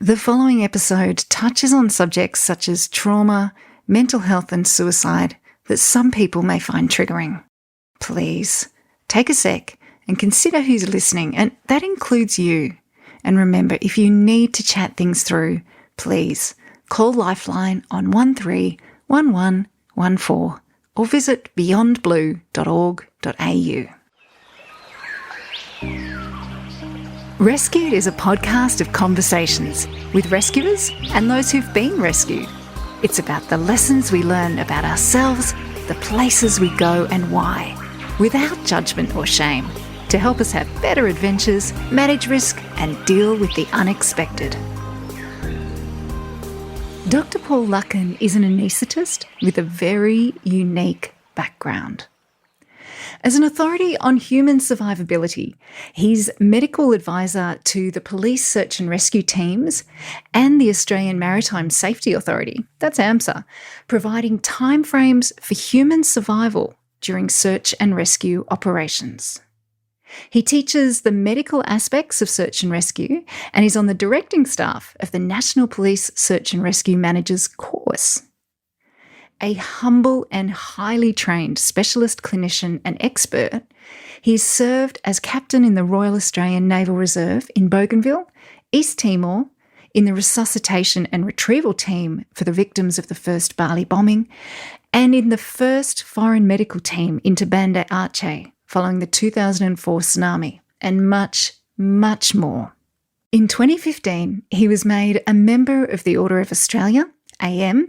The following episode touches on subjects such as trauma, mental health and suicide that some people may find triggering. Please take a sec and consider who's listening, and that includes you. And remember, if you need to chat things through, please call Lifeline on 131114 or visit beyondblue.org.au. Rescued is a podcast of conversations with rescuers and those who've been rescued. It's about the lessons we learn about ourselves, the places we go and why, without judgment or shame, to help us have better adventures, manage risk and deal with the unexpected. Dr. Paul Luckin is an anaesthetist with a very unique background. As an authority on human survivability, he's medical advisor to the police search and rescue teams and the Australian Maritime Safety Authority, that's AMSA, providing timeframes for human survival during search and rescue operations. He teaches the medical aspects of search and rescue and is on the directing staff of the National Police Search and Rescue Managers course. A humble and highly trained specialist clinician and expert, he's served as captain in the Royal Australian Naval Reserve in Bougainville, East Timor, in the resuscitation and retrieval team for the victims of the first Bali bombing, and in the first foreign medical team into Banda Aceh following the 2004 tsunami, and much, much more. In 2015, he was made a member of the Order of Australia, AM,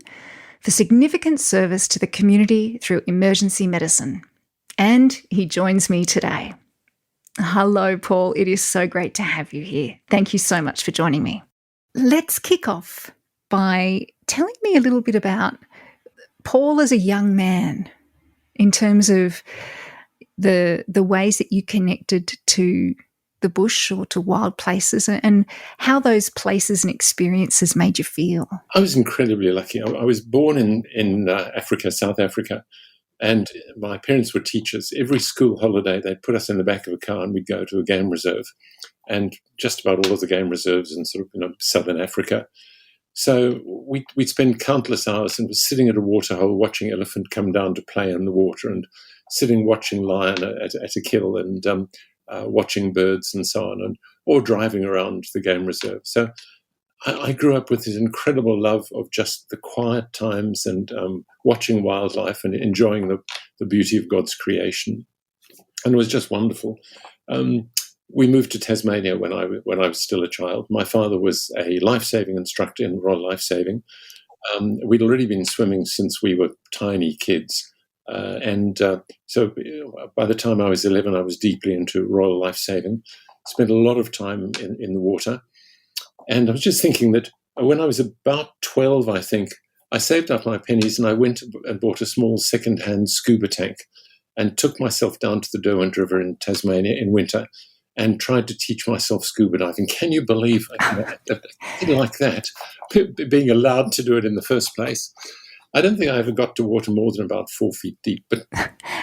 for significant service to the community through emergency medicine. And he joins me today. Hello, Paul. It is so great to have you here. Thank you so much for joining me. Let's kick off by telling me a little bit about Paul as a young man in terms of the ways that you connected to the bush or to wild places and how those places and experiences made you feel. I was incredibly lucky. I was born in Africa, South Africa, and my parents were teachers. Every school holiday, they'd put us in the back of a car and we'd go to a game reserve, and just about all of the game reserves in sort of southern Africa. So we'd spend countless hours and was sitting at a waterhole watching elephant come down to play in the water and sitting watching lion at a kill and watching birds and so on, or driving around the game reserve. So I grew up with this incredible love of just the quiet times and watching wildlife and enjoying the beauty of God's creation. And it was just wonderful. We moved to Tasmania when I was still a child. My father was a life-saving instructor in Royal Lifesaving. We'd already been swimming since we were tiny kids. So by the time I was 11, I was deeply into Royal Lifesaving, spent a lot of time in the water. And I was just thinking that when I was about 12, I think, I saved up my pennies and I went and bought a small second-hand scuba tank and took myself down to the Derwent River in Tasmania in winter and tried to teach myself scuba diving. Can you believe a thing like that, being allowed to do it in the first place? I don't think I ever got to water more than about 4 feet deep. But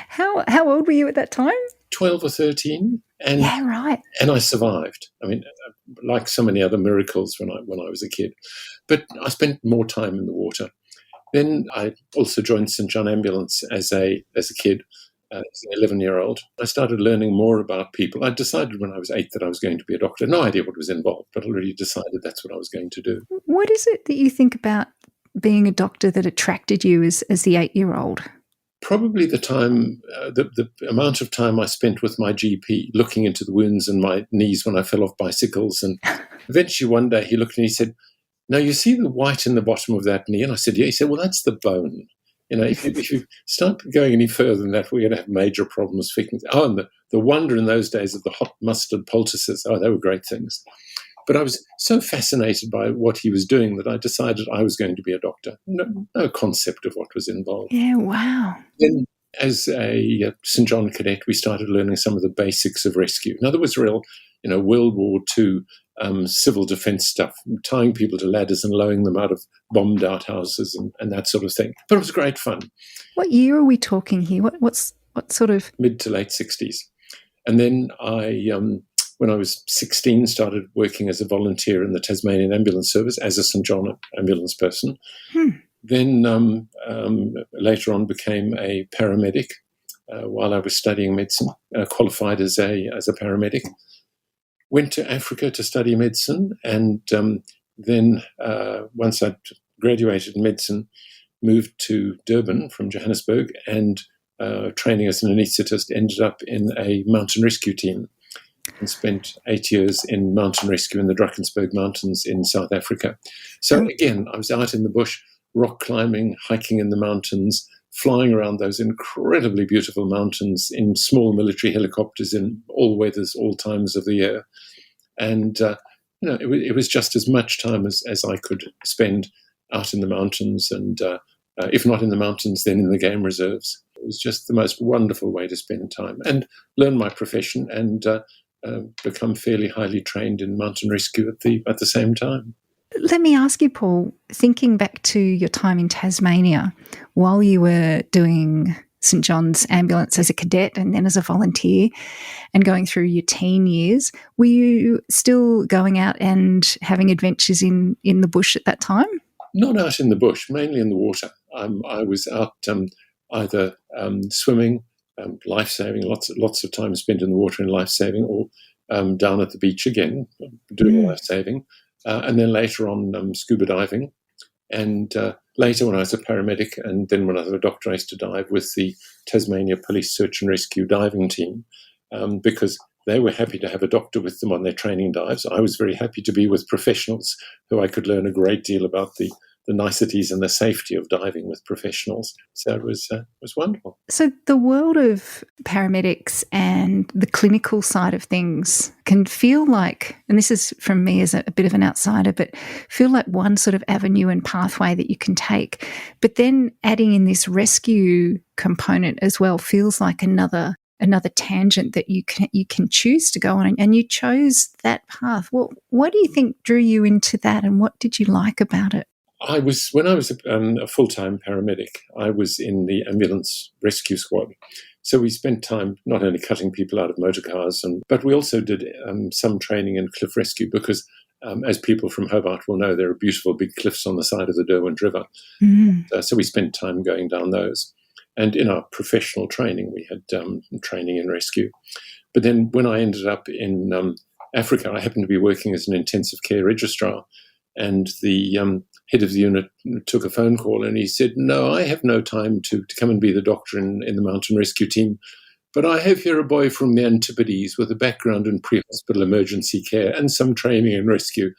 how old were you at that time? 12 or 13. And, yeah, right. And I survived. I mean, like so many other miracles when I was a kid. But I spent more time in the water. Then I also joined St. John Ambulance as a kid, as an 11-year-old. I started learning more about people. I decided when I was 8 that I was going to be a doctor. No idea what was involved, but already decided that's what I was going to do. What is it that you think about being a doctor that attracted you as the 8-year-old? Probably the time, the amount of time I spent with my GP looking into the wounds in my knees when I fell off bicycles. And eventually one day he looked at me and he said, "Now you see the white in the bottom of that knee?" And I said, "Yeah." He said, "Well, that's the bone. If you start going any further than that, we're going to have major problems fixing." Oh, and the wonder in those days of the hot mustard poultices. Oh, they were great things. But I was so fascinated by what he was doing that I decided I was going to be a doctor. No concept of what was involved. Yeah, wow. Then as a St. John cadet, we started learning some of the basics of rescue. Now, there was real, World War II civil defense stuff, tying people to ladders and lowering them out of bombed outhouses and that sort of thing. But it was great fun. What year are we talking here? What sort of? Mid to late 60s. And then I when I was 16, started working as a volunteer in the Tasmanian Ambulance Service as a St John ambulance person. Then later on became a paramedic while I was studying medicine, qualified as a paramedic. Went to Africa to study medicine, and then once I'd graduated in medicine, moved to Durban from Johannesburg, and training as an anaesthetist, ended up in a mountain rescue team and spent 8 years in mountain rescue in the Drakensberg Mountains in South Africa. So again, I was out in the bush, rock climbing, hiking in the mountains, flying around those incredibly beautiful mountains in small military helicopters in all weathers, all times of the year. And, it was just as much time as I could spend out in the mountains, and if not in the mountains, then in the game reserves. It was just the most wonderful way to spend time and learn my profession and become fairly highly trained in mountain rescue at the same time. Let me ask you, Paul, thinking back to your time in Tasmania, while you were doing St John's Ambulance as a cadet and then as a volunteer and going through your teen years, were you still going out and having adventures in the bush at that time? Not out in the bush, mainly in the water. I was out either swimming, life-saving, lots of time spent in the water in life-saving, or down at the beach again, doing life-saving. And then later on, scuba diving. And later, when I was a paramedic, and then when I was a doctor, I used to dive with the Tasmania Police Search and Rescue diving team, because they were happy to have a doctor with them on their training dives. I was very happy to be with professionals who I could learn a great deal about the niceties and the safety of diving with professionals. So it was wonderful. So the world of paramedics and the clinical side of things can feel like, and this is from me as a bit of an outsider, but feel like one sort of avenue and pathway that you can take. But then adding in this rescue component as well feels like another tangent that you can choose to go on, and you chose that path. Well, what do you think drew you into that, and what did you like about it? When I was a full-time paramedic, I was in the ambulance rescue squad. So we spent time not only cutting people out of motor cars, but we also did some training in cliff rescue because, as people from Hobart will know, there are beautiful big cliffs on the side of the Derwent River. So we spent time going down those. And in our professional training, we had training in rescue. But then when I ended up in Africa, I happened to be working as an intensive care registrar, and the head of the unit took a phone call and he said, "No, I have no time to come and be the doctor in the mountain rescue team, but I have here a boy from the Antipodes with a background in pre-hospital emergency care and some training in rescue.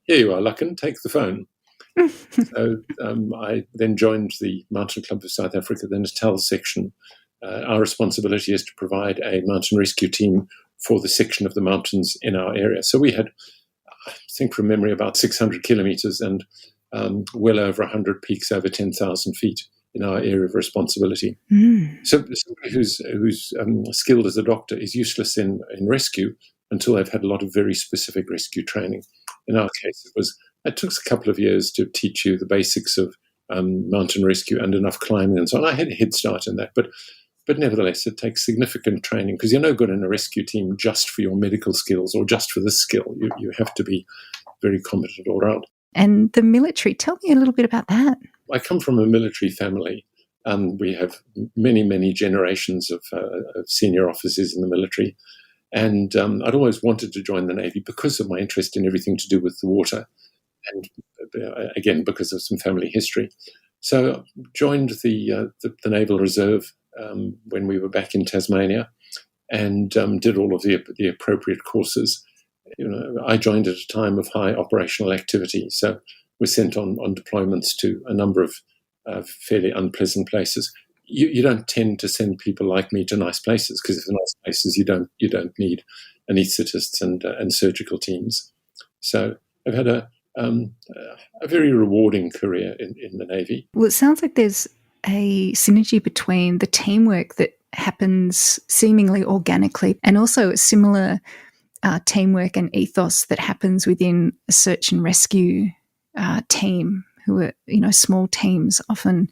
Here you are, Lucken, take the phone." So I then joined the Mountain Club of South Africa, the Natal section. Our responsibility is to provide a mountain rescue team for the section of the mountains in our area. So we had, I think from memory, about 600 kilometers and well over 100 peaks over 10,000 feet in our area of responsibility. So somebody who's skilled as a doctor is useless in rescue until they've had a lot of very specific rescue training. In our case, it took a couple of years to teach you the basics of mountain rescue and enough climbing and so on. I had a head start in that, but nevertheless, it takes significant training because you're no good in a rescue team just for your medical skills or just for this skill. You have to be very competent all around. And the military, tell me a little bit about that. I come from a military family. We have many, many generations of senior officers in the military. And I'd always wanted to join the Navy because of my interest in everything to do with the water. And again, because of some family history. So joined the Naval Reserve when we were back in Tasmania and did all of the appropriate courses. I joined at a time of high operational activity, so was sent on deployments to a number of fairly unpleasant places. You don't tend to send people like me to nice places because if they're nice places, you don't need anaesthetists and surgical teams. So I've had a very rewarding career in the Navy. Well, it sounds like there's a synergy between the teamwork that happens seemingly organically and also a similar teamwork and ethos that happens within a search and rescue team who are, small teams often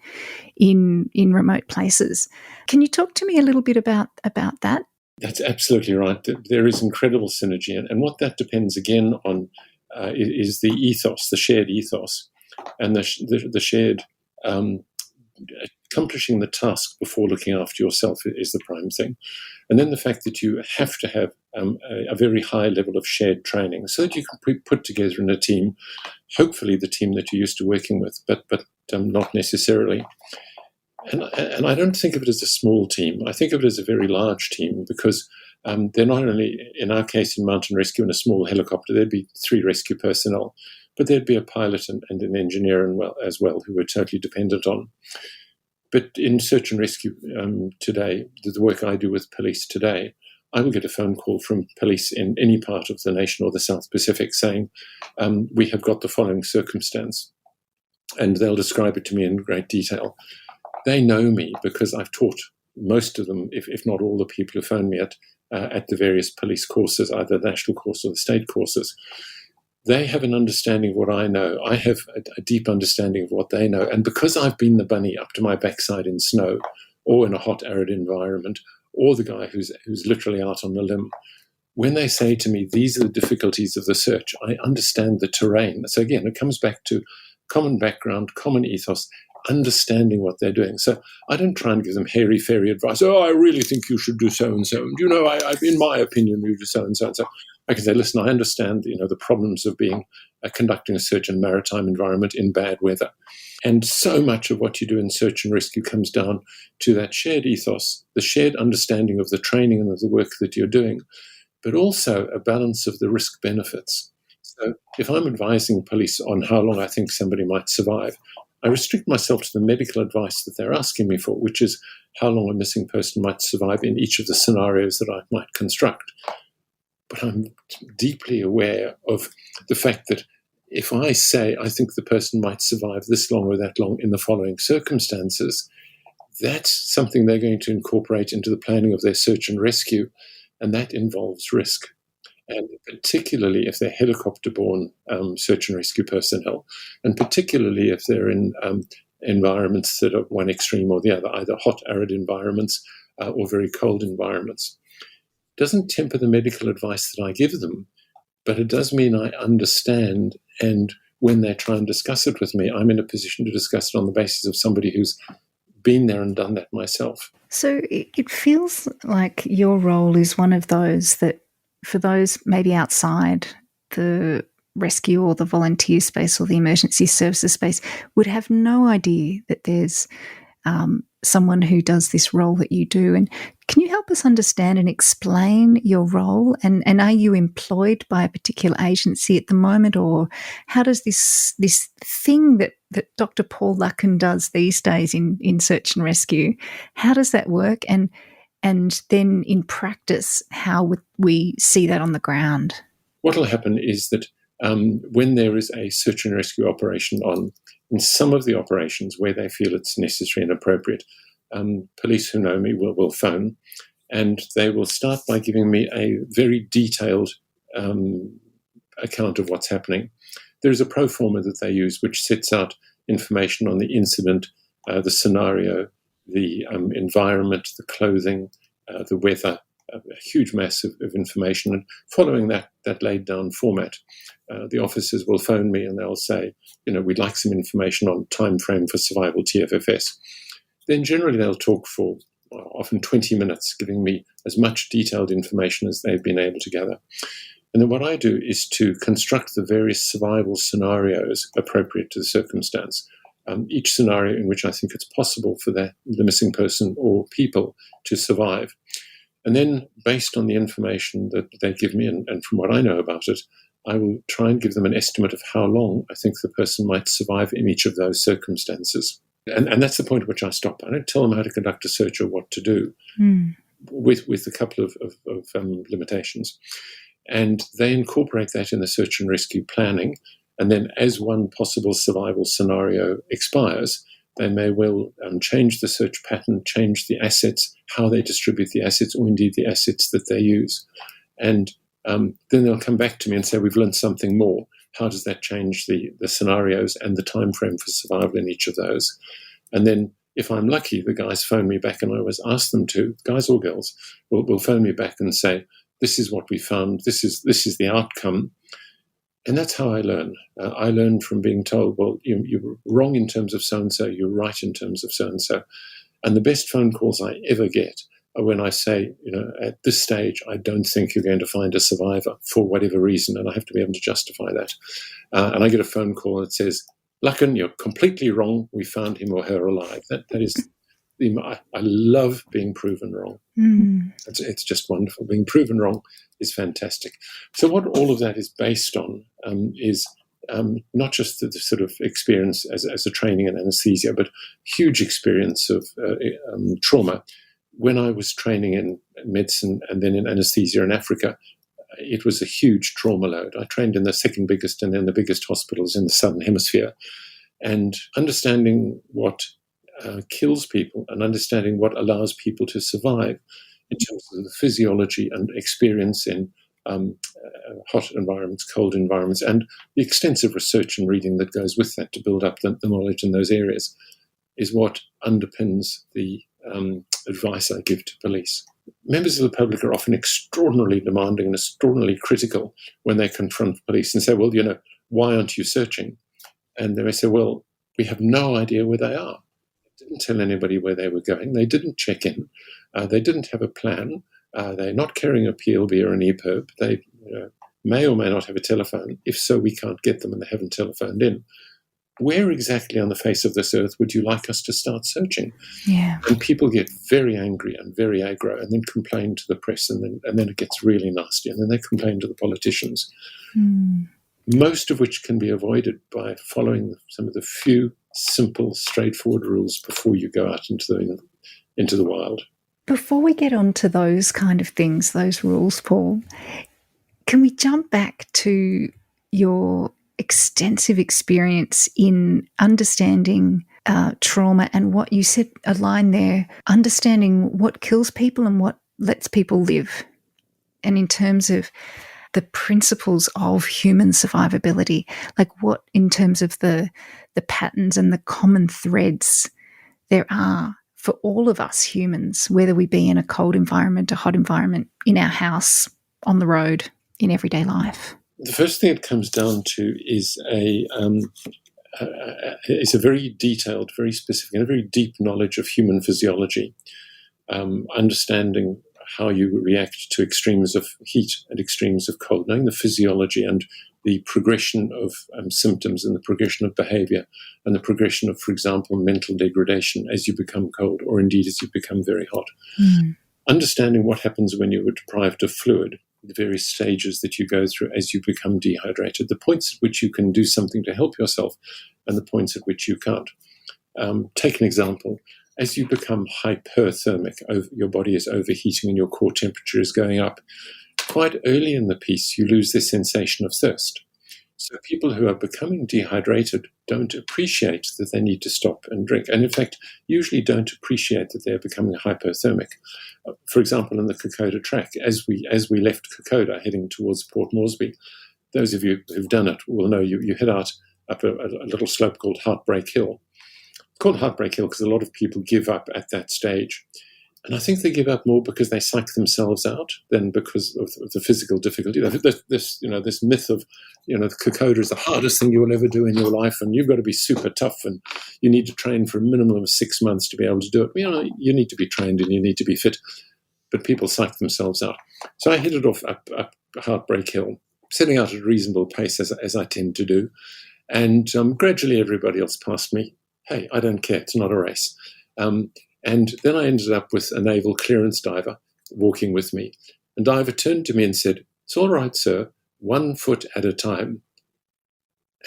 in remote places. Can you talk to me a little bit about that? That's absolutely right. There is incredible synergy. And what that depends again on is the ethos, the shared ethos, and the shared accomplishing the task before looking after yourself is the prime thing. And then the fact that you have to have a very high level of shared training so that you can put together in a team, hopefully the team that you're used to working with, but not necessarily. And I don't think of it as a small team. I think of it as a very large team because they're not only, in our case, in mountain rescue in a small helicopter, there'd be 3 rescue personnel, but there'd be a pilot and an engineer as well who we're totally dependent on. But in search and rescue today, the work I do with police today, I will get a phone call from police in any part of the nation or the South Pacific saying, we have got the following circumstance. And they'll describe it to me in great detail. They know me because I've taught most of them, if not all the people who phone me at the various police courses, either the national course or the state courses. They have an understanding of what I know. I have a deep understanding of what they know. And because I've been the bunny up to my backside in snow or in a hot, arid environment, or the guy who's literally out on the limb, when they say to me, these are the difficulties of the search, I understand the terrain. So again, it comes back to common background, common ethos, understanding what they're doing. So I don't try and give them hairy-fairy advice. Oh, I really think you should do so-and-so. And, in my opinion, you do so-and-so. And so I can say, listen, I understand, the problems of conducting a search in a maritime environment in bad weather. And so much of what you do in search and rescue comes down to that shared ethos, the shared understanding of the training and of the work that you're doing, but also a balance of the risk benefits. So if I'm advising police on how long I think somebody might survive, I restrict myself to the medical advice that they're asking me for, which is how long a missing person might survive in each of the scenarios that I might construct. But I'm deeply aware of the fact that if I say I think the person might survive this long or that long in the following circumstances, that's something they're going to incorporate into the planning of their search and rescue, and that involves risk. And particularly if they're helicopter-borne search and rescue personnel, and particularly if they're in environments that are one extreme or the other, either hot, arid environments or very cold environments. It doesn't temper the medical advice that I give them, but it does mean I understand, and when they try and discuss it with me, I'm in a position to discuss it on the basis of somebody who's been there and done that myself. So it feels like your role is one of those that, for those maybe outside the rescue or the volunteer space or the emergency services space, would have no idea that there's someone who does this role that you do. And can you help us understand and explain your role? And are you employed by a particular agency at the moment, or how does this thing that Dr. Paul Luckin does these days in search and rescue, how does that work? And then in practice, how would we see that on the ground? What will happen is that when there is a search and rescue operation on, in some of the operations where they feel it's necessary and appropriate, police who know me will phone, and they will start by giving me a very detailed account of what's happening. There is a pro forma that they use which sets out information on the incident, the scenario, the environment, the clothing, the weather, a huge mass of information. And following that laid down format, the officers will phone me and they'll say, we'd like some information on time frame for survival TFFS. Then generally they'll talk for often 20 minutes, giving me as much detailed information as they've been able to gather. And then what I do is to construct the various survival scenarios appropriate to the circumstance. Each scenario in which I think it's possible for the missing person or people to survive. And then based on the information that they give me and from what I know about it, I will try and give them an estimate of how long I think the person might survive in each of those circumstances. And that's the point at which I stop. I don't tell them how to conduct a search or what to do, with a couple of limitations. And they incorporate that in the search and rescue planning. And then as one possible survival scenario expires, they may well change the search pattern, change the assets, how they distribute the assets, or indeed the assets that they use. And then they'll come back to me and say, we've learned something more. How does that change the scenarios and the time frame for survival in each of those? And then if I'm lucky, the guys phone me back, and I always ask them to, guys or girls, will phone me back and say, this is what we found, this is the outcome. And that's how I learn. I learn from being told, well, you're wrong in terms of so-and-so, you're right in terms of so-and-so. And the best phone calls I ever get are when I say, at this stage, I don't think you're going to find a survivor for whatever reason, and I have to be able to justify that. And I get a phone call that says, Lachlan, you're completely wrong. We found him or her alive. That is, I love being proven wrong. It's just wonderful. Being proven wrong is fantastic. So what all of that is based on is not just the sort of experience as a training in anesthesia, but huge experience of trauma. When I was training in medicine and then in anesthesia in Africa, it was a huge trauma load. I trained in the second biggest and then the biggest hospitals in the Southern Hemisphere. And understanding what kills people and understanding what allows people to survive in terms of the physiology and experience in hot environments, cold environments, and the extensive research and reading that goes with that to build up the knowledge in those areas is what underpins the advice I give to police. Members of the public are often extraordinarily demanding and extraordinarily critical when they confront police and say, well, why aren't you searching? And they may say, well, we have no idea where they are. They didn't tell anybody where they were going. They didn't check in. They didn't have a plan. They're not carrying a PLB or an EPIRB. They may or may not have a telephone. If so, we can't get them and they haven't telephoned in. Where exactly on the face of this earth would you like us to start searching? Yeah. And people get very angry and very aggro and then complain to the press, and then it gets really nasty, and then they complain to the politicians. Most of which can be avoided by following some of the few simple, straightforward rules before you go out into the wild. Before we get on to those kind of things, those rules, Paul, can we jump back to your extensive experience in understanding trauma and what you said, a line there, understanding what kills people and what lets people live. And in terms of the principles of human survivability, like what in terms of the patterns and the common threads there are for all of us humans, whether we be in a cold environment, a hot environment, in our house, on the road, in everyday life. The first thing it comes down to is a very detailed, very specific, and a very deep knowledge of human physiology, understanding how you react to extremes of heat and extremes of cold, knowing the physiology and the progression of symptoms and the progression of behavior and the progression of, for example, mental degradation as you become cold or indeed as you become very hot. Understanding what happens when you are deprived of fluid, the various stages that you go through as you become dehydrated, the points at which you can do something to help yourself and the points at which you can't. Take an example. As you become hyperthermic, your body is overheating and your core temperature is going up. Quite early in the piece, you lose this sensation of thirst. So people who are becoming dehydrated don't appreciate that they need to stop and drink, and in fact, usually don't appreciate that they're becoming hypothermic. For example, in the Kokoda track, as we left Kokoda heading towards Port Moresby, those of you who've done it will know you head out up a little slope called Heartbreak Hill. It's called Heartbreak Hill because a lot of people give up at that stage. And I think they give up more because they psych themselves out than because of the physical difficulty. This myth of, Kokoda is the hardest thing you will ever do in your life, and you've got to be super tough, and you need to train for a minimum of 6 months to be able to do it. You need to be trained and you need to be fit, but people psych themselves out. So I headed off up Heartbreak Hill, setting out at a reasonable pace as I tend to do, and gradually everybody else passed me. Hey, I don't care. It's not a race. And then I ended up with a naval clearance diver walking with me. And diver turned to me and said, "It's all right, sir, 1 foot at a time."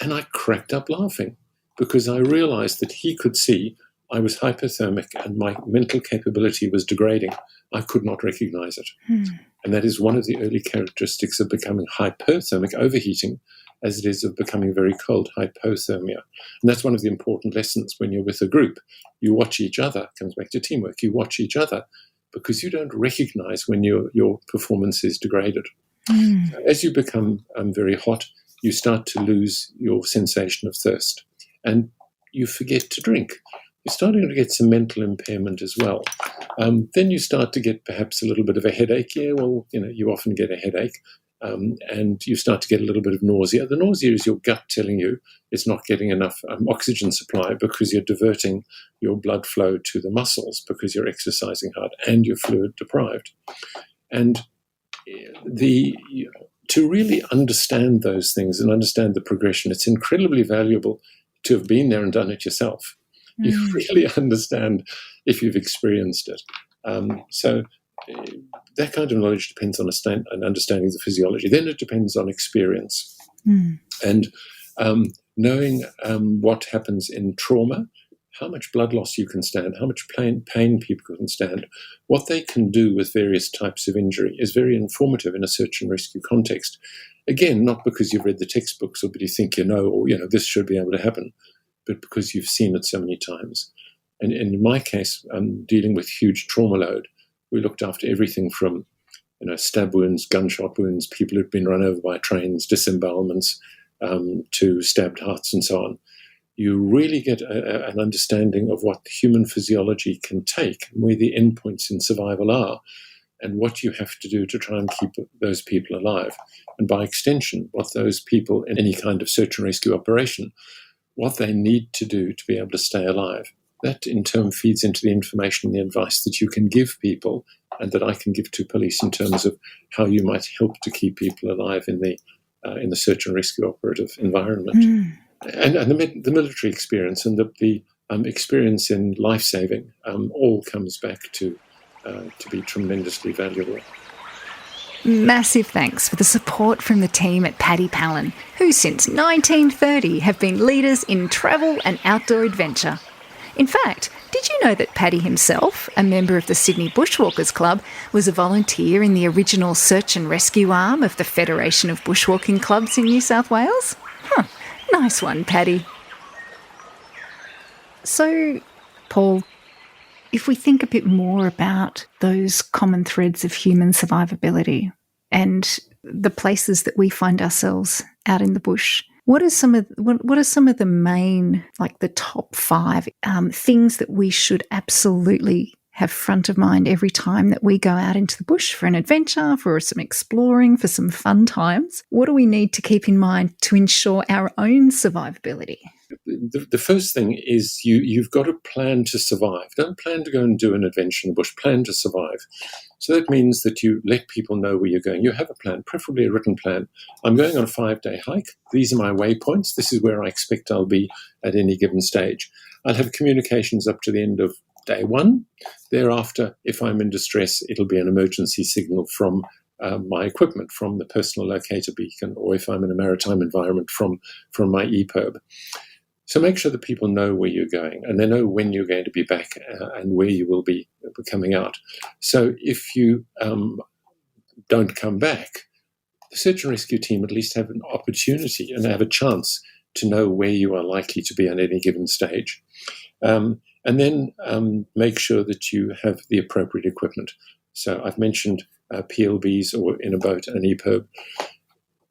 And I cracked up laughing because I realized that he could see I was hypothermic and my mental capability was degrading. I could not recognize it. And that is one of the early characteristics of becoming hyperthermic, overheating, as it is of becoming very cold, hypothermia. And that's one of the important lessons when you're with a group. You watch each other, comes back to teamwork, you watch each other because you don't recognize when your performance is degraded. So as you become very hot, you start to lose your sensation of thirst and you forget to drink. you're starting to get some mental impairment as well. Then you start to get perhaps a little bit of a headache. Yeah, well, you often get a headache. And you start to get a little bit of nausea. The nausea is your gut telling you it's not getting enough oxygen supply because you're diverting your blood flow to the muscles because you're exercising hard and you're fluid deprived. And to really understand those things and understand the progression, it's incredibly valuable to have been there and done it yourself. You really understand if you've experienced it. So that kind of knowledge depends on an understanding of the physiology. Then it depends on experience and knowing what happens in trauma, how much blood loss you can stand, how much pain people can stand, what they can do with various types of injury is very informative in a search and rescue context. Again, not because you've read the textbooks or because you think or this should be able to happen, but because you've seen it so many times. And in my case, dealing with huge trauma load, we looked after everything from, stab wounds, gunshot wounds, people who'd been run over by trains, disembowelments, to stabbed hearts and so on. You really get an understanding of what human physiology can take, and where the endpoints in survival are, and what you have to do to try and keep those people alive. And by extension, what those people in any kind of search and rescue operation, what they need to do to be able to stay alive. That in turn feeds into the information and the advice that you can give people and that I can give to police in terms of how you might help to keep people alive in the search and rescue operative environment. And the military experience and the experience in life-saving all comes back to be tremendously valuable. Massive thanks for the support from the team at Paddy Pallin, who since 1930 have been leaders in travel and outdoor adventure. In fact, did you know that Paddy himself, a member of the Sydney Bushwalkers Club, was a volunteer in the original search and rescue arm of the Federation of Bushwalking Clubs in New South Wales? Nice one, Paddy. So, Paul, if we think a bit more about those common threads of human survivability and the places that we find ourselves out in the bush, what are some of the main, like the top 5 things that we should absolutely have front of mind every time that we go out into the bush for an adventure, for some exploring, for some fun times? What do we need to keep in mind to ensure our own survivability? The first thing is you've got to plan to survive. Don't plan to go and do an adventure in the bush. Plan to survive. So that means that you let people know where you're going. You have a plan, preferably a written plan. I'm going on a 5-day hike. These are my waypoints. This is where I expect I'll be at any given stage. I'll have communications up to the end of day 1. Thereafter, if I'm in distress, it'll be an emergency signal from my equipment, from the personal locator beacon, or if I'm in a maritime environment, from my EPIRB. So make sure that people know where you're going and they know when you're going to be back and where you will be coming out. So if you don't come back, the search and rescue team at least have an opportunity and have a chance to know where you are likely to be at any given stage. And then make sure that you have the appropriate equipment. So I've mentioned PLBs or in a boat, an EPIRB.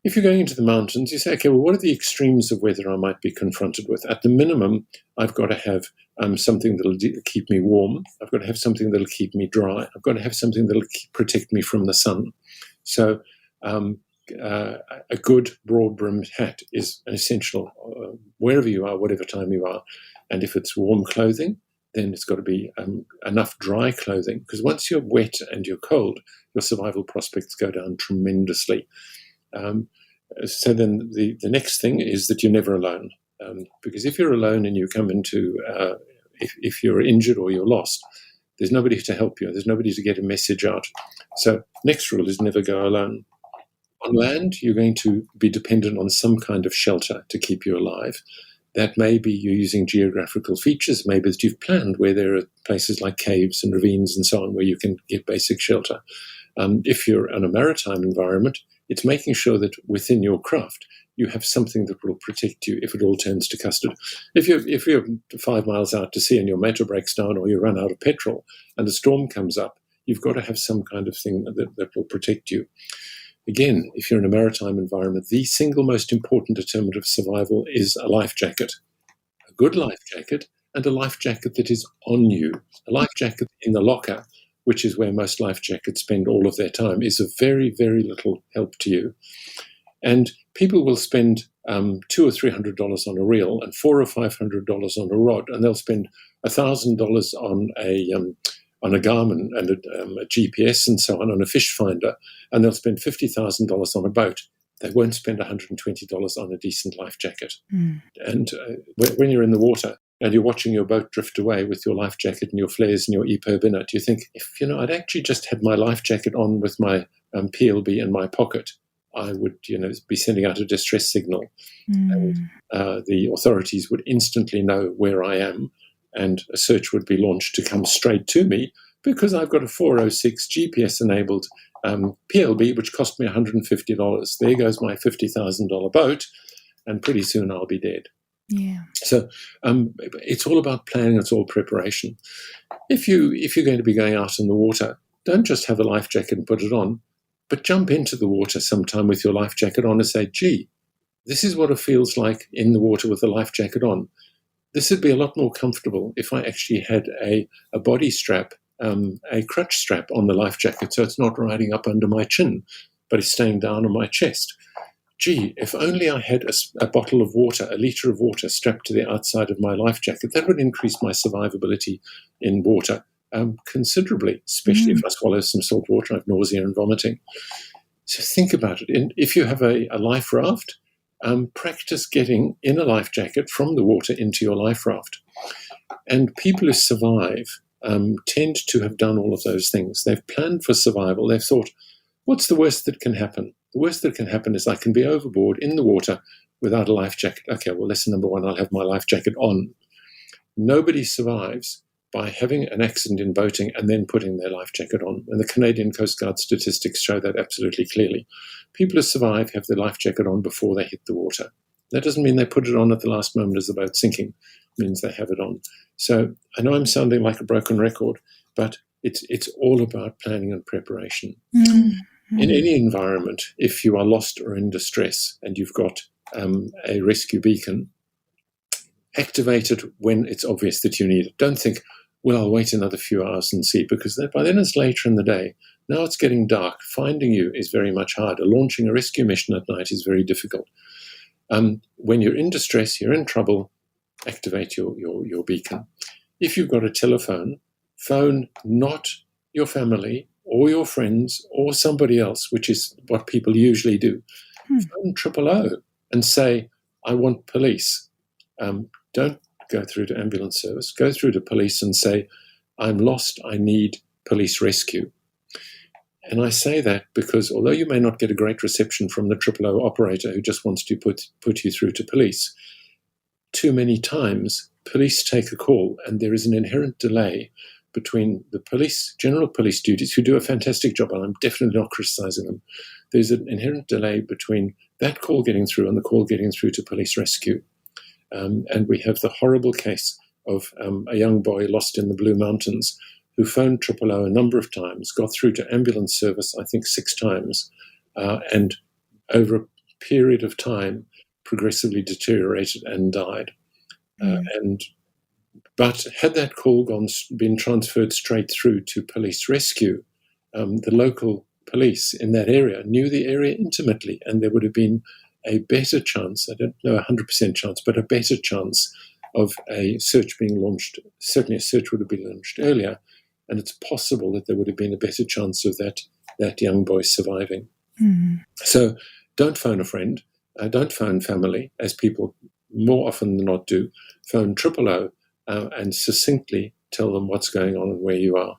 If you're going into the mountains, you say, okay, well, what are the extremes of weather I might be confronted with? At the minimum, I've got to have something that'll keep me warm. I've got to have something that'll keep me dry. I've got to have something that'll protect me from the sun. So a good broad-brimmed hat is an essential wherever you are, whatever time you are. And if it's warm clothing, then it's got to be enough dry clothing, because once you're wet and you're cold, your survival prospects go down tremendously. So then the next thing is that you're never alone, because if you're alone and you come into, if you're injured or you're lost, there's nobody to help you. There's nobody to get a message out. So next rule is never go alone. On land, you're going to be dependent on some kind of shelter to keep you alive. That may be you're using geographical features, maybe that you've planned where there are places like caves and ravines and so on where you can get basic shelter. If you're in a maritime environment, it's making sure that within your craft you have something that will protect you if it all turns to custard. If you're 5 miles out to sea and your motor breaks down or you run out of petrol and a storm comes up, you've got to have some kind of thing that will protect you. Again, if you're in a maritime environment, the single most important determinant of survival is a life jacket. A good life jacket and a life jacket that is on you. A life jacket in the locker, which is where most life jackets spend all of their time, is of very, very little help to you. And people will spend $200 or $300 on a reel and $400 or $500 on a rod, and they'll spend $1,000 on a Garmin and a GPS and so on a fish finder, and they'll spend $50,000 on a boat. They won't spend $120 on a decent life jacket. And when you're in the water and you're watching your boat drift away with your life jacket and your flares and your EPIRB in it, you think, if I'd actually just had my life jacket on with my PLB in my pocket, I would, be sending out a distress signal. And the authorities would instantly know where I am, and a search would be launched to come straight to me because I've got a 406 GPS-enabled PLB, which cost me $150. There goes my $50,000 boat, and pretty soon I'll be dead. Yeah. So it's all about planning. It's all preparation. If you're going to be going out in the water, don't just have a life jacket and put it on, but jump into the water sometime with your life jacket on and say, gee, this is what it feels like in the water with a life jacket on. This would be a lot more comfortable if I actually had a body strap, a crutch strap on the life jacket, so it's not riding up under my chin, but it's staying down on my chest. Gee, if only I had a bottle of water, a litre of water strapped to the outside of my life jacket, that would increase my survivability in water considerably, especially if I swallow some salt water, I have nausea and vomiting. So think about it. And if you have a life raft, practice getting in a life jacket from the water into your life raft. And people who survive tend to have done all of those things. They've planned for survival. They've thought, what's the worst that can happen? The worst that can happen is I can be overboard in the water without a life jacket. Okay, well, lesson number one, I'll have my life jacket on. Nobody survives by having an accident in boating and then putting their life jacket on. And the Canadian Coast Guard statistics show that absolutely clearly. People who survive have their life jacket on before they hit the water. That doesn't mean they put it on at the last moment as the boat's sinking. It means they have it on. So I know I'm sounding like a broken record, but it's all about planning and preparation. In any environment, if you are lost or in distress and you've got a rescue beacon, activate it when it's obvious that you need it. Don't think, well, I'll wait another few hours and see, because by then it's later in the day. Now it's getting dark. Finding you is very much harder. Launching a rescue mission at night is very difficult. When you're in distress, you're in trouble, activate your beacon. If you've got a telephone, phone not your family or your friends or somebody else, which is what people usually do. Phone 000 and say, I want police. Don't go through to ambulance service. Go through to police and say, I'm lost, I need police rescue. And I say that because although you may not get a great reception from the 000 operator who just wants to put you through to police, too many times police take a call and there is an inherent delay between the police, general police duties, who do a fantastic job, and I'm definitely not criticizing them. There's an inherent delay between that call getting through and the call getting through to police rescue. And we have the horrible case of a young boy lost in the Blue Mountains who phoned 000 a number of times, got through to ambulance service, I think 6 times, and over a period of time progressively deteriorated and died. But had that call been transferred straight through to police rescue, the local police in that area knew the area intimately, and there would have been a better chance, I don't know 100% chance, but a better chance of a search being launched. Certainly a search would have been launched earlier, and it's possible that there would have been a better chance of that young boy surviving. So don't phone a friend, don't phone family, as people more often than not do. Phone 000 and succinctly tell them what's going on and where you are.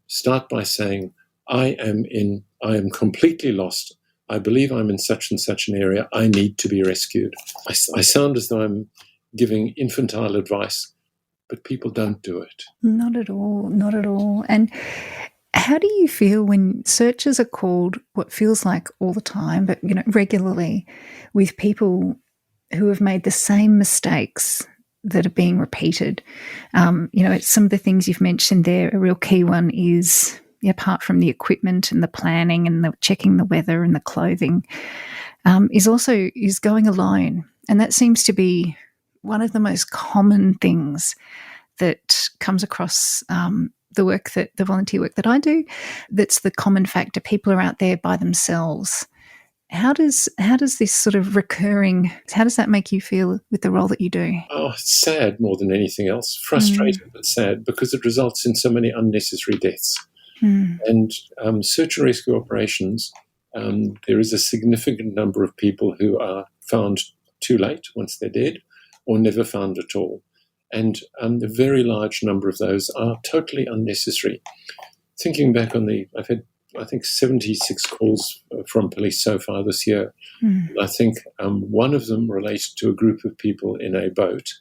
Start by saying, I am completely lost. I believe I'm in such and such an area. I need to be rescued. I sound as though I'm giving infantile advice, but people don't do it. Not at all, not at all. And how do you feel when searches are called, what feels like all the time, but regularly, with people who have made the same mistakes that are being repeated? It's some of the things you've mentioned there. A real key one is, apart from the equipment and the planning and the checking the weather and the clothing, is going alone. And that seems to be one of the most common things that comes across the volunteer work that I do, that's the common factor. People are out there by themselves. How does this sort of recurring, how does that make you feel with the role that you do? Oh, it's sad more than anything else. Frustrated, but sad, because it results in so many unnecessary deaths. And search and rescue operations, there is a significant number of people who are found too late once they're dead, or never found at all. And a very large number of those are totally unnecessary. Thinking back on I've had, I think, 76 calls from police so far this year. I think one of them related to a group of people in a boat.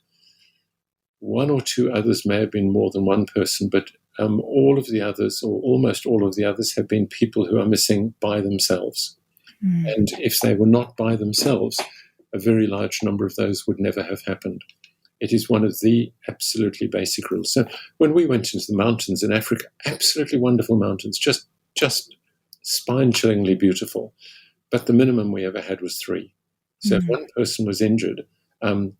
One or two others may have been more than one person, but all of the others, or almost all of the others, have been people who are missing by themselves. And if they were not by themselves, a very large number of those would never have happened. It is one of the absolutely basic rules. So when we went into the mountains in Africa, absolutely wonderful mountains, just spine-chillingly beautiful. But the minimum we ever had was 3. So if one person was injured,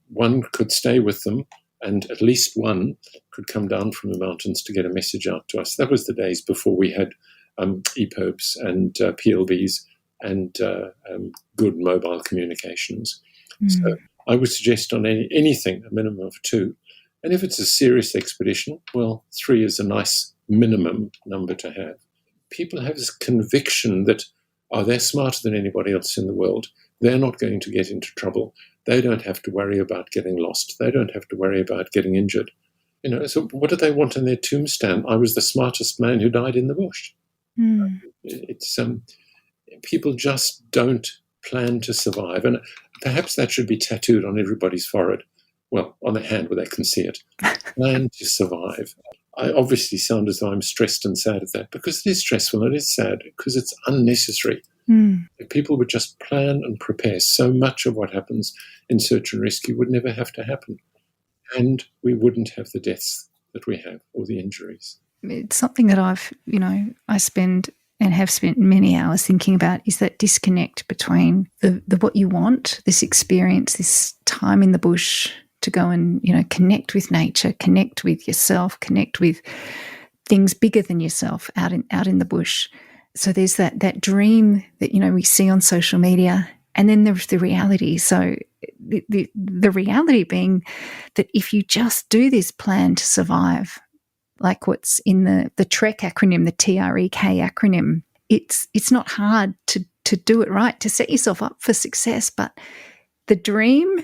one could stay with them, and at least one could come down from the mountains to get a message out to us. That was the days before we had EPOBs and PLBs and good mobile communications. So I would suggest on anything a minimum of 2. And if it's a serious expedition, well, 3 is a nice minimum number to have. People have this conviction that, they're smarter than anybody else in the world. They're not going to get into trouble. They don't have to worry about getting lost. They don't have to worry about getting injured. So what do they want on their tombstone? I was the smartest man who died in the bush. It's people just don't plan to survive. And perhaps that should be tattooed on everybody's forehead. Well, on their hand where they can see it. Plan to survive. I obviously sound as though I'm stressed and sad at that, because it is stressful and it is sad, because it's unnecessary. If people would just plan and prepare, so much of what happens in search and rescue would never have to happen. And we wouldn't have the deaths that we have, or the injuries. It's something that I spend and have spent many hours thinking about, is that disconnect between the what you want, this experience, this time in the bush, to go and, connect with nature, connect with yourself, connect with things bigger than yourself out in the bush. So there's that dream that, we see on social media, and then there's the reality. So the reality being that if you just do this plan to survive, like what's in the TREK acronym, the TREK acronym, it's not hard to do it right, to set yourself up for success, but the dream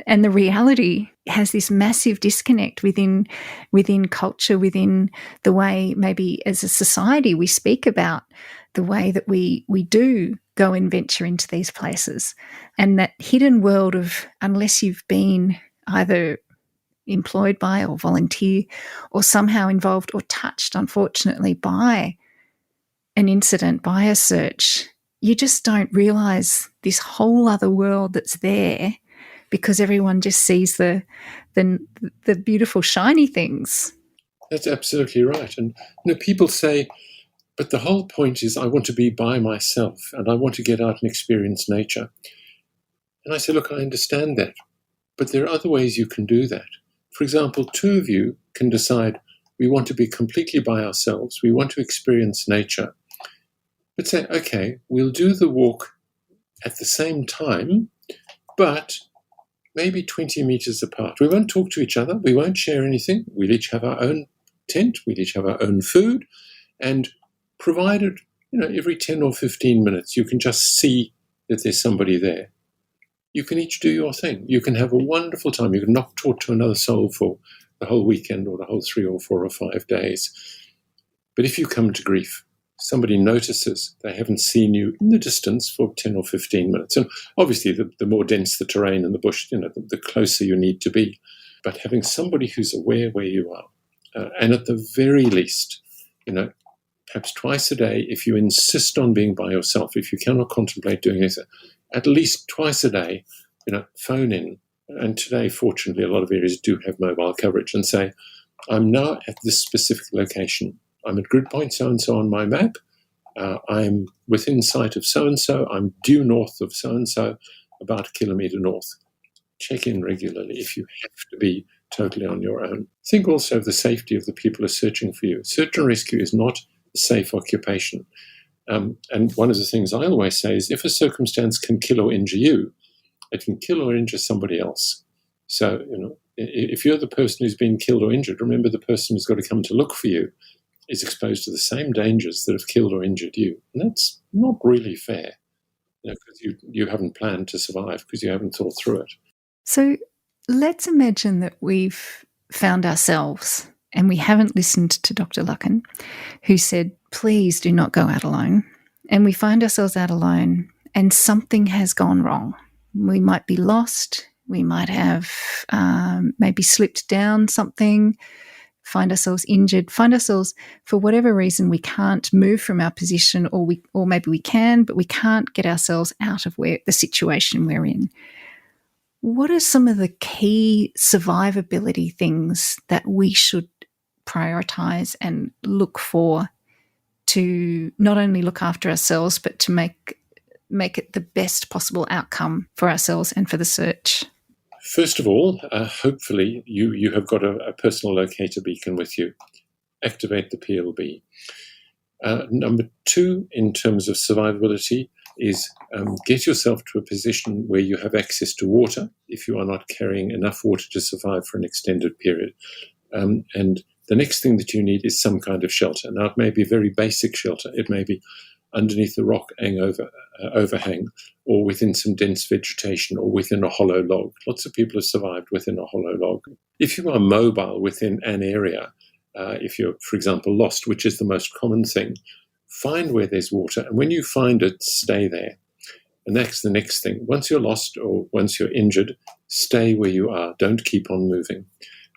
and the reality has this massive disconnect within culture, within the way maybe as a society we speak about the way that we do go and venture into these places. And that hidden world of, unless you've been either employed by or volunteer or somehow involved or touched, unfortunately, by an incident, by a search, you just don't realise this whole other world that's there, because everyone just sees the beautiful shiny things. That's absolutely right. And people say, but the whole point is I want to be by myself and I want to get out and experience nature. And I say, look, I understand that, but there are other ways you can do that. For example, 2 of you can decide we want to be completely by ourselves, we want to experience nature. But say, okay, we'll do the walk at the same time, but maybe 20 meters apart. We won't talk to each other. We won't share anything. We'll each have our own tent. We'll each have our own food. And provided, every 10 or 15 minutes, you can just see that there's somebody there. You can each do your thing. You can have a wonderful time. You can not talk to another soul for the whole weekend or the whole 3 or 4 or 5 days. But if you come to grief, somebody notices they haven't seen you in the distance for 10 or 15 minutes. And obviously, the more dense the terrain in the bush, the closer you need to be. But having somebody who's aware where you are, and at the very least, perhaps twice a day, if you insist on being by yourself, if you cannot contemplate doing it, at least twice a day, phone in. And today, fortunately, a lot of areas do have mobile coverage, and say, I'm now at this specific location. I'm at grid point so-and-so on my map. I'm within sight of so-and-so. I'm due north of so-and-so, about a kilometre north. check in regularly if you have to be totally on your own. Think also of the safety of the people who are searching for you. Search and rescue is not a safe occupation. And one of the things I always say is if a circumstance can kill or injure you, it can kill or injure somebody else. So, if you're the person who's been killed or injured, remember the person who's got to come to look for you is exposed to the same dangers that have killed or injured you. And that's not really fair, because you haven't planned to survive, because you haven't thought through it. So let's imagine that we've found ourselves and we haven't listened to Dr. Lucken, who said, please do not go out alone. And we find ourselves out alone and something has gone wrong. We might be lost. We might have maybe slipped down something, find ourselves injured, find ourselves, for whatever reason, we can't move from our position, or maybe we can, but we can't get ourselves out of the situation we're in. What are some of the key survivability things that we should prioritise and look for to not only look after ourselves, but to make it the best possible outcome for ourselves and for the search? First of all, hopefully you have got a personal locator beacon with you. Activate the PLB. Number two, in terms of survivability, is get yourself to a position where you have access to water if you are not carrying enough water to survive for an extended period. And the next thing that you need is some kind of shelter. Now, it may be a very basic shelter. It may be underneath a rock overhang, or within some dense vegetation, or within a hollow log. Lots of people have survived within a hollow log. If you are mobile within an area, if you're, for example, lost, which is the most common thing, find where there's water, and when you find it, stay there. And that's the next thing. Once you're lost or once you're injured, stay where you are. Don't keep on moving.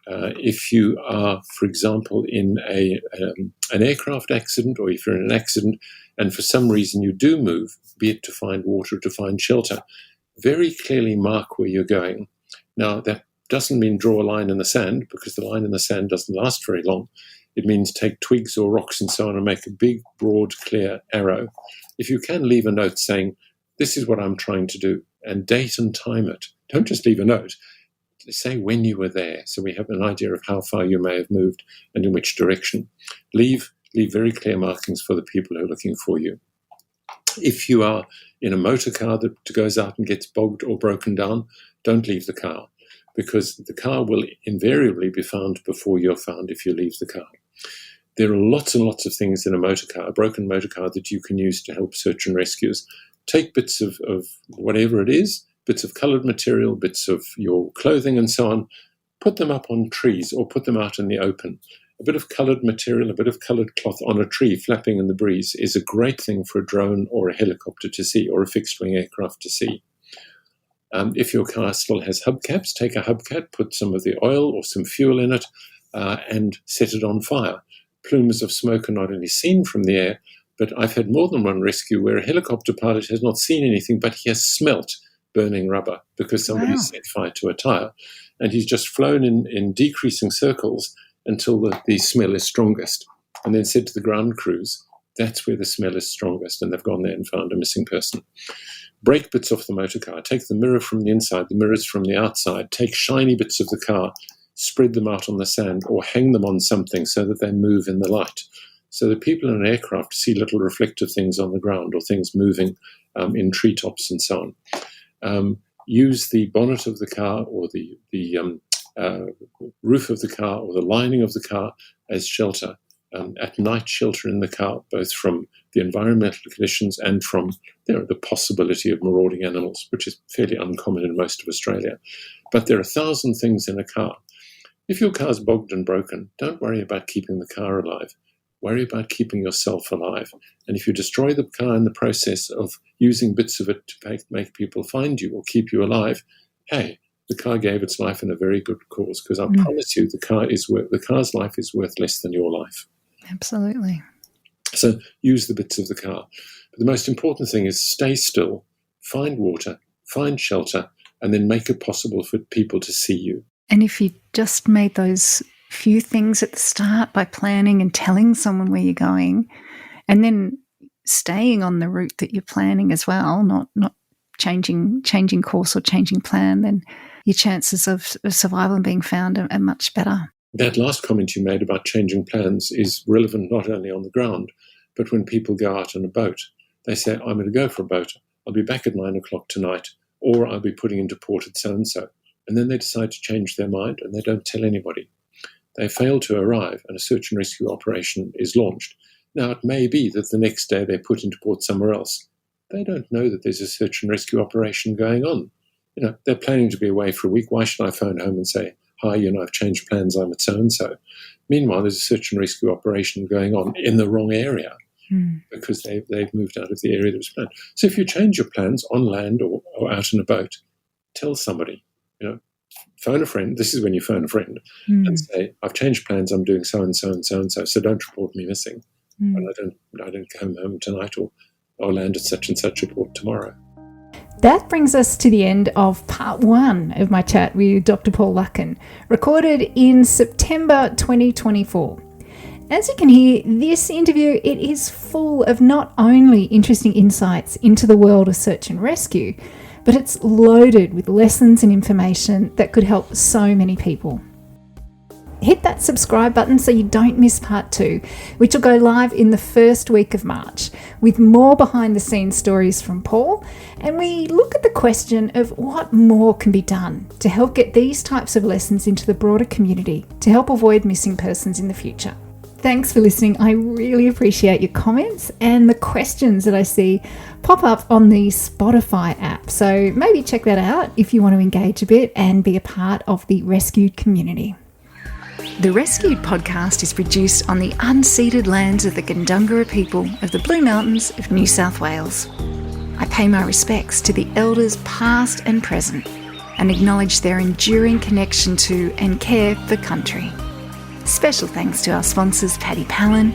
If you are, for example, in an aircraft accident, or if you're in an accident and for some reason you do move, be it to find water or to find shelter, very clearly mark where you're going. Now, that doesn't mean draw a line in the sand, because the line in the sand doesn't last very long. It means take twigs or rocks and so on and make a big, broad, clear arrow. If you can, leave a note saying, this is what I'm trying to do, and date and time it. Don't just leave a note. Say when you were there, so we have an idea of how far you may have moved and in which direction. Leave very clear markings for the people who are looking for you. If you are in a motor car that goes out and gets bogged or broken down, don't leave the car, because the car will invariably be found before you're found if you leave the car. There are lots and lots of things in a motor car, a broken motor car, that you can use to help search and rescues. Take bits of whatever it is, bits of coloured material, bits of your clothing and so on, put them up on trees or put them out in the open. A bit of coloured material, a bit of coloured cloth on a tree flapping in the breeze is a great thing for a drone or a helicopter to see, or a fixed-wing aircraft to see. If your car still has hubcaps, take a hubcap, put some of the oil or some fuel in it, and set it on fire. Plumes of smoke are not only seen from the air, but I've had more than one rescue where a helicopter pilot has not seen anything, but he has smelt burning rubber because somebody set fire to a tire. And he's just flown in decreasing circles until the smell is strongest, and then said to the ground crews, that's where the smell is strongest, and they've gone there and found a missing person. Break bits off the motor car, take the mirror from the inside, the mirrors from the outside, take shiny bits of the car, spread them out on the sand, or hang them on something so that they move in the light. So that people in an aircraft see little reflective things on the ground, or things moving in treetops and so on. Use the bonnet of the car, or the roof of the car, or the lining of the car as shelter. At night, shelter in the car, both from the environmental conditions and from the possibility of marauding animals, which is fairly uncommon in most of Australia. But there are 1,000 things in a car. If your car's bogged and broken, don't worry about keeping the car alive. Worry about keeping yourself alive. And if you destroy the car in the process of using bits of it to make people find you or keep you alive, hey, the car gave its life in a very good cause, because I promise you the car's life is worth less than your life. Absolutely. So use the bits of the car. But the most important thing is stay still, find water, find shelter, and then make it possible for people to see you. And if you just made those few things at the start by planning and telling someone where you're going, and then staying on the route that you're planning as well, not changing course or changing plan, then your chances of survival and being found are much better. That last comment you made about changing plans is relevant not only on the ground, but when people go out on a boat. They say, I'm going to go for a boat. I'll be back at 9 o'clock tonight, or I'll be putting into port at so-and-so. And then they decide to change their mind and they don't tell anybody. They fail to arrive and a search and rescue operation is launched. Now, it may be that the next day they're put into port somewhere else. They don't know that there's a search and rescue operation going on. They're planning to be away for a week. Why should I phone home and say, hi, I've changed plans, I'm at so-and-so. Meanwhile, there's a search and rescue operation going on in the wrong area because they've moved out of the area that was planned. So if you change your plans on land or out in a boat, tell somebody, phone a friend. This is when you phone a friend and say, I've changed plans, I'm doing so-and-so and so-and-so, so don't report me missing. And I don't come home tonight or I'll land at such and such a port tomorrow. That brings us to the end of part 1 of my chat with Dr. Paul Luckin, recorded in September 2024. As you can hear, this interview, it is full of not only interesting insights into the world of search and rescue, but it's loaded with lessons and information that could help so many people. Hit that subscribe button so you don't miss part 2, which will go live in the first week of March, with more behind the scenes stories from Paul, and we look at the question of what more can be done to help get these types of lessons into the broader community to help avoid missing persons in the future. Thanks for listening. I really appreciate your comments and the questions that I see pop up on the Spotify app. So maybe check that out if you want to engage a bit and be a part of the rescued community. The Rescued podcast is produced on the unceded lands of the Gundungurra people of the Blue Mountains of New South Wales. I pay my respects to the elders past and present and acknowledge their enduring connection to and care for country. Special thanks to our sponsors, Paddy Palin.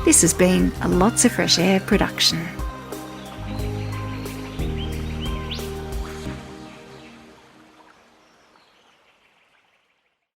This has been a Lots of Fresh Air production.